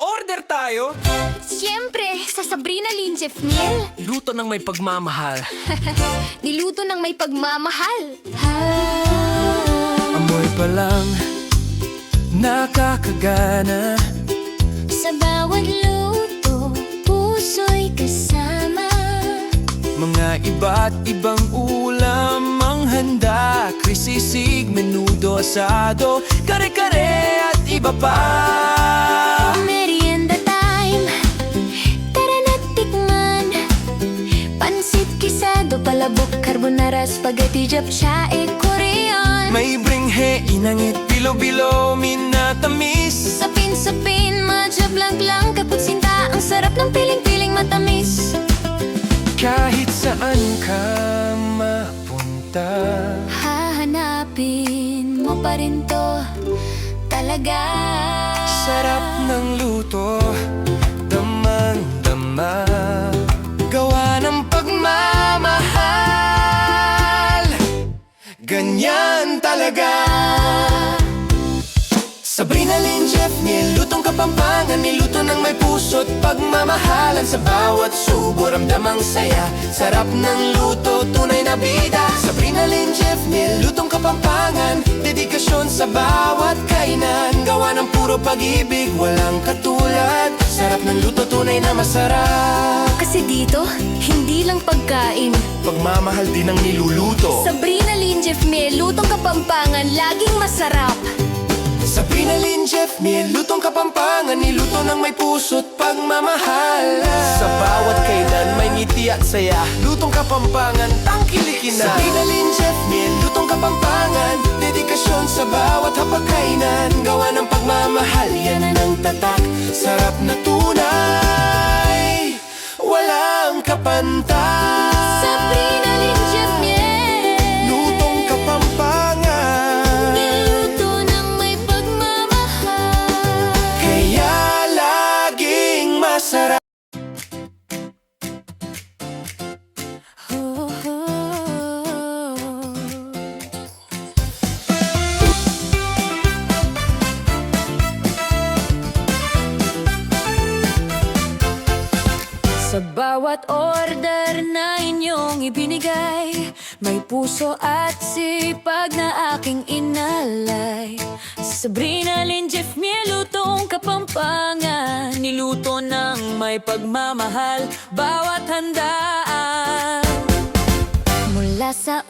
Order tayo! Siyempre, sa Sabrina Lynn Jeff Miel. Luto ng may pagmamahal. Niluto ng may pagmamahal. Amoy pa lang, nakakagana. Sa bawat luto, puso'y kasama. Mga iba't ibang ulam ang handa. Krisisig, menudo, asado, kare-kare at iba pa. Merienda time, tara na tikman. Pansit, kisado, palabok, carbonara, spaghetti, japchae, Korean. May bringhe, inangit, bilo-bilo, minatamis. Sapin-sapin, madya blank-lang, kaputsinta. Ang sarap ng piling-piling matamis. Kahit saan ka mapunta, Hahanapin mo pa rin to talaga. sarap ng luto, damang-dama. Gawa ng pagmamahal, ganyan talaga. Sabrina Lynn Jeff Miel, lutong Kapampangan. Niluto ng may puso't pagmamahalan. Sa bawat subo, ramdam ang saya. Sarap ng luto, tunay na bida. Sabrina Lynn Jeff Miel, lutong Kapampangan. Dedikasyon sa bawat kainan. Gawa ng puro pag-ibig, walang katulad. Sarap ng luto, tunay na masarap. Kasi dito, hindi lang pagkain. Pagmamahal din ang niluluto. Sabrina Lynn Jeff Miel, lutong Kapampangan, laging masarap. Sabrina Lynn Jeff Miel, lutong Kapampangan. Niluto ng may puso't pagmamahal. Sa bawat kainan may ngiti at saya. Lutong Kapampangan, tangkilikin na. Sabrina Lynn Jeff Miel, lutong Kapampangan. Dedikasyon sa bawat hapagkainan. Gawa ng pagmamahal, yan ang tatak. Sarap na tunay, walang kapantay. Sabrina Lynn Jeff Miel, Lutong Kapampangan, niluto ng may pagmamahal. kaya laging masarap. Oh, oh. Sa bawat order na inyong ibinigay, may puso at sipag na aking inalay. Sabrina Lynn Jeff Miel, lutong Kapampangan. Niluto ng may pagmamahal, bawat handaan. Mula sa